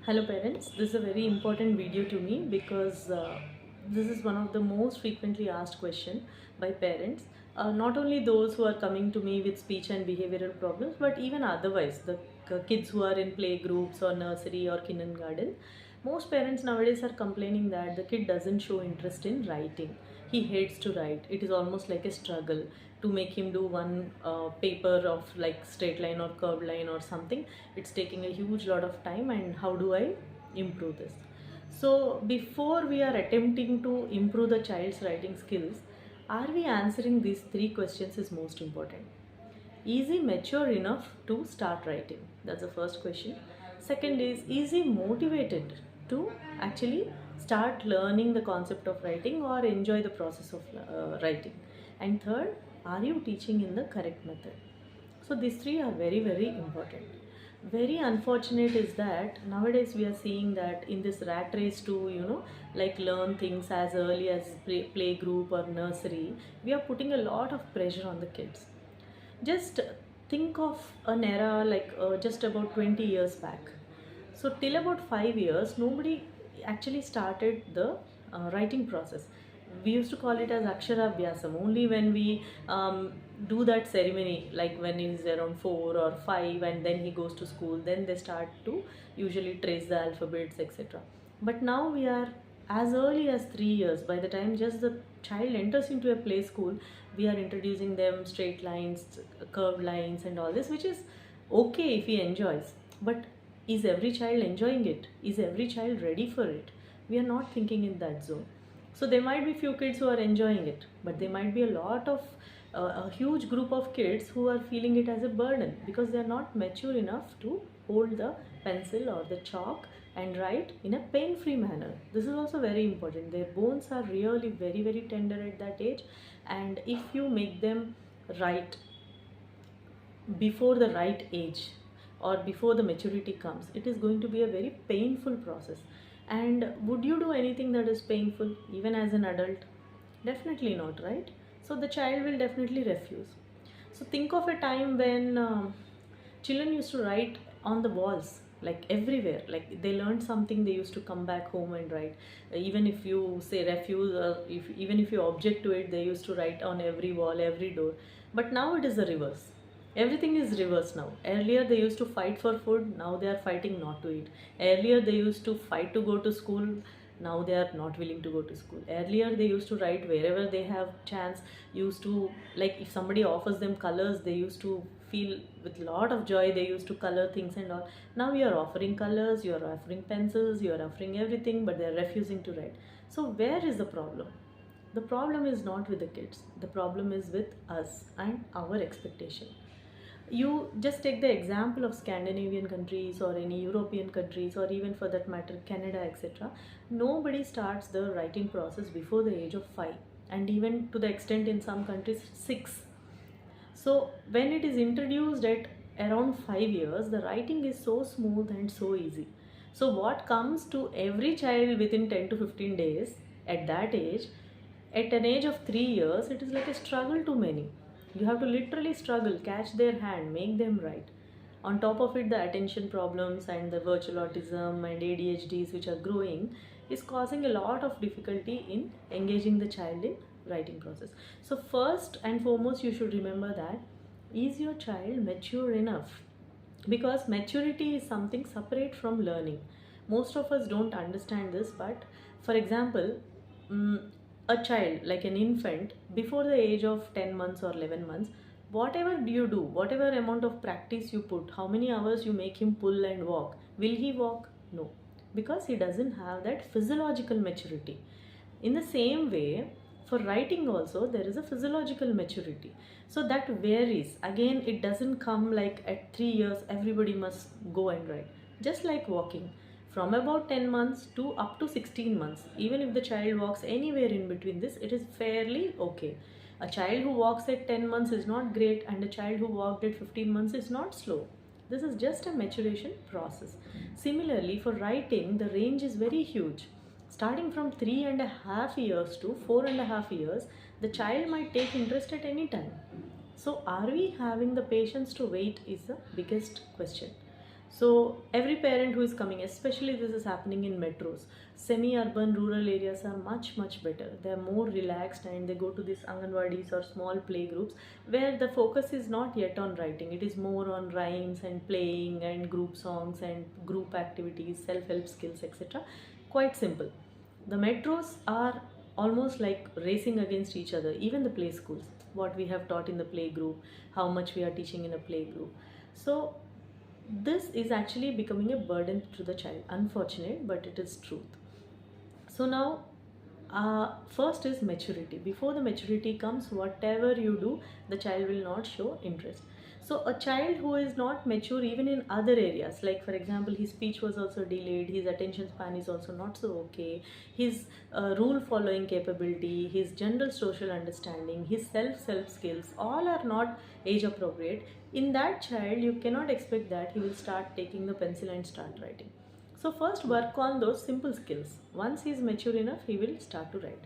Hello parents, this is a very important video to me because this is one of the most frequently asked question by parents. Not only those who are coming to me with speech and behavioral problems, but even otherwise, the kids who are in play groups or nursery or kindergarten. Most parents nowadays are complaining that the kid doesn't show interest in writing. He hates to write. It is almost like a struggle to make him do one paper of like straight line or curved line or something. It's taking a huge lot of time, and how do I improve this? So before we are attempting to improve the child's writing skills, are we answering these three questions is most important. Is he mature enough to start writing? That's the first question. Second is he motivated to actually start learning the concept of writing or enjoy the process of writing? And third, are you teaching in the correct method? So these three are very, very important. Very unfortunate is that nowadays we are seeing that in this rat race to like learn things as early as play group or nursery, we are putting a lot of pressure on the kids. Just think of an era like just about 20 years back. So till about 5 years nobody actually started the writing process. We used to call it as akshara abhyasam. Only when we do that ceremony, like when he's around 4 or 5 and then he goes to school, then they start to usually trace the alphabets, etc. But now we are as early as 3 years. By the time just the child enters into a play school, we are introducing them straight lines, curved lines and all this, which is okay if he enjoys. But is every child enjoying it? Is every child ready for it? We are not thinking in that zone. So there might be few kids who are enjoying it, but there might be a lot of a huge group of kids who are feeling it as a burden because they are not mature enough to hold the pencil or the chalk and write in a pain-free manner. This is also very important. Their bones are really very, very tender at that age, and if you make them write before the right age or before the maturity comes, it is going to be a very painful process. And would you do anything that is painful even as an adult? Definitely not, right? So the child will definitely refuse. So think of a time when children used to write on the walls, like everywhere. Like they learned something, they used to come back home and write. Even if you say refuse, or even if you object to it, they used to write on every wall, every door. But now it is the reverse. Everything is reverse now. Earlier they used to fight for food, now they are fighting not to eat. Earlier they used to fight to go to school, now they are not willing to go to school. Earlier they used to write wherever they have chance, used to, like if somebody offers them colors, they used to feel with lot of joy, they used to color things and all. Now you are offering colors, you are offering pencils, you are offering everything, but they are refusing to write. So where is the problem? The problem is not with the kids, the problem is with us and our expectation. You just take the example of Scandinavian countries or any European countries or even for that matter Canada, etc. Nobody starts the writing process before the age of 5, and even to the extent in some countries 6. So when it is introduced at around 5 years, the writing is so smooth and so easy. So what comes to every child within 10 to 15 days at that age, at an age of 3 years, it is like a struggle to many. You have to literally struggle, catch their hand, make them write. On top of it, the attention problems and the virtual autism and ADHDs which are growing is causing a lot of difficulty in engaging the child in writing process. So first and foremost, you should remember that is your child mature enough? Because maturity is something separate from learning. Most of us don't understand this, but for example, a child like an infant before the age of 10 months or 11 months, whatever you do, whatever amount of practice you put, how many hours you make him pull and walk, will he walk? No, because he doesn't have that physiological maturity. In the same way, for writing also there is a physiological maturity, so that varies. Again, it doesn't come like at 3 years everybody must go and write. Just like walking, from about 10 months to up to 16 months, even if the child walks anywhere in between this, it is fairly okay. A child who walks at 10 months is not great, and a child who walked at 15 months is not slow. This is just a maturation process. Similarly, for writing, the range is very huge. Starting from 3.5 years to 4.5 years, the child might take interest at any time. So are we having the patience to wait is the biggest question. So every parent who is coming, especially this is happening in metros, semi-urban rural areas are much better. They are more relaxed and they go to these anganwadis or small play groups where the focus is not yet on writing. It is more on rhymes and playing and group songs and group activities, self-help skills, etc. Quite simple. The metros are almost like racing against each other. Even the play schools, what we have taught in the play group, how much we are teaching in a play group. So this is actually becoming a burden to the child. Unfortunate, but it is truth. So now, first is maturity. Before the maturity comes, whatever you do, the child will not show interest. So a child who is not mature even in other areas, like for example, his speech was also delayed, his attention span is also not so okay, his rule following capability, his general social understanding, his self skills, all are not age appropriate. In that child, you cannot expect that he will start taking the pencil and start writing. So first work on those simple skills. Once he is mature enough, he will start to write.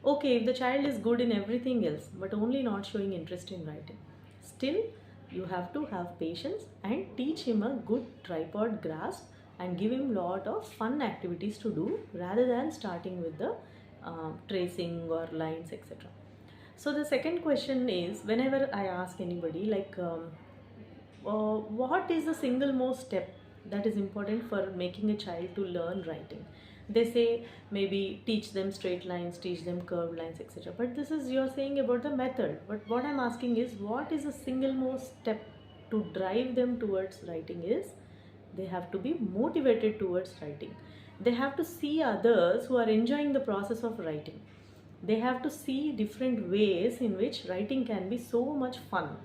Okay, if the child is good in everything else but only not showing interest in writing, still you have to have patience and teach him a good tripod grasp and give him lot of fun activities to do rather than starting with the tracing or lines, etc. So the second question is, whenever I ask anybody like what is the single most step that is important for making a child to learn writing, they say maybe teach them straight lines, teach them curved lines, etc. But this is, you're saying about the method, but what I'm asking is, what is the single most step to drive them towards writing is, they have to be motivated towards writing. They have to see others who are enjoying the process of writing. They have to see different ways in which writing can be so much fun.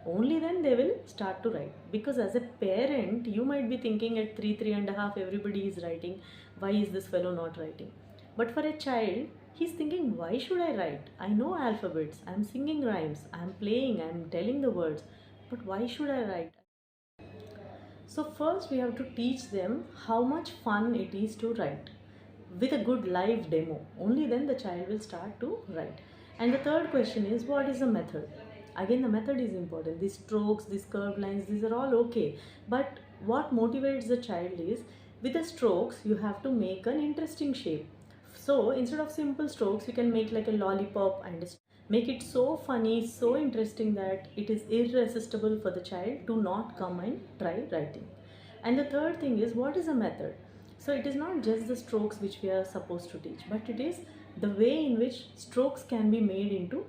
Only then they will start to write. Because as a parent, you might be thinking at 3 and a half, everybody is writing. Why is this fellow not writing? But for a child, he's thinking, why should I write? I know alphabets, I'm singing rhymes, I'm playing, I'm telling the words. But why should I write? So first we have to teach them how much fun it is to write with a good live demo. Only then the child will start to write. And the third question is, what is the method? Again, the method is important. These strokes, these curved lines, these are all okay. But what motivates the child is, with the strokes, you have to make an interesting shape. So instead of simple strokes, you can make like a lollipop and make it so funny, so interesting that it is irresistible for the child to not come and try writing. And the third thing is, what is a method? So it is not just the strokes which we are supposed to teach, but it is the way in which strokes can be made into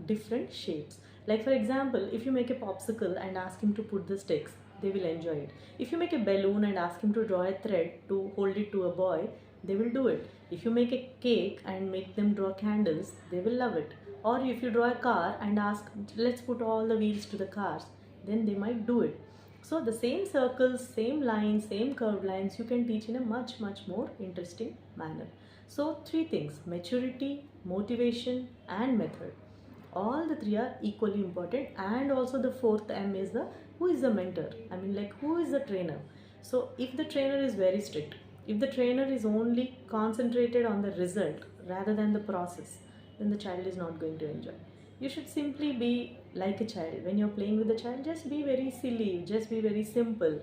different shapes. Like for example, if you make a popsicle and ask him to put the sticks, they will enjoy it. If you make a balloon and ask him to draw a thread to hold it to a boy, they will do it. If you make a cake and make them draw candles, they will love it. Or if you draw a car and ask, let's put all the wheels to the cars, then they might do it. So the same circles, same lines, same curved lines, you can teach in a much more interesting manner. So three things: maturity, motivation and method. All the three are equally important. And also the fourth M is the, who is the mentor? I mean, like, who is the trainer? So if the trainer is very strict, if the trainer is only concentrated on the result rather than the process, then the child is not going to enjoy. You should simply be like a child. When you're playing with the child, just be very silly, just be very simple.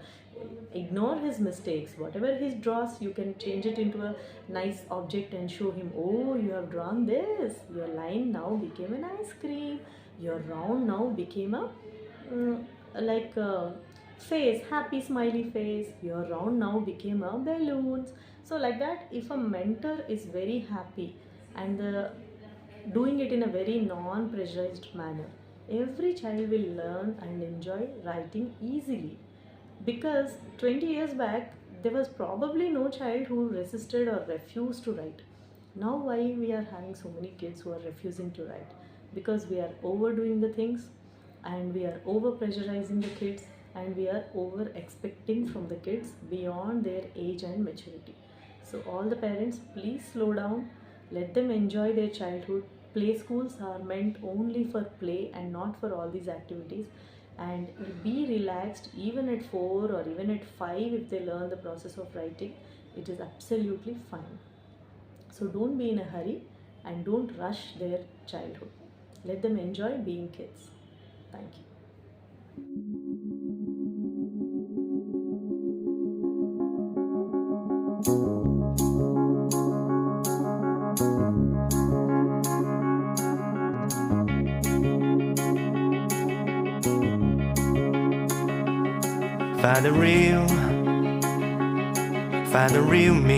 Ignore his mistakes. Whatever he draws, you can change it into a nice object and show him, oh, you have drawn this. Your line now became an ice cream. Your round now became a like a face, happy smiley face. Your round now became a balloons. So like that, if a mentor is very happy and doing it in a very non-pressurized manner, every child will learn and enjoy writing easily. Because 20 years back, there was probably no child who resisted or refused to write. Now why we are having so many kids who are refusing to write? Because we are overdoing the things, and we are over pressurizing the kids, and we are over expecting from the kids beyond their age and maturity. So all the parents, please slow down, let them enjoy their childhood. Play schools are meant only for play and not for all these activities. And be relaxed even at 4 or even at 5 if they learn the process of writing. It is absolutely fine. So don't be in a hurry and don't rush their childhood. Let them enjoy being kids. Thank you. Find the real me.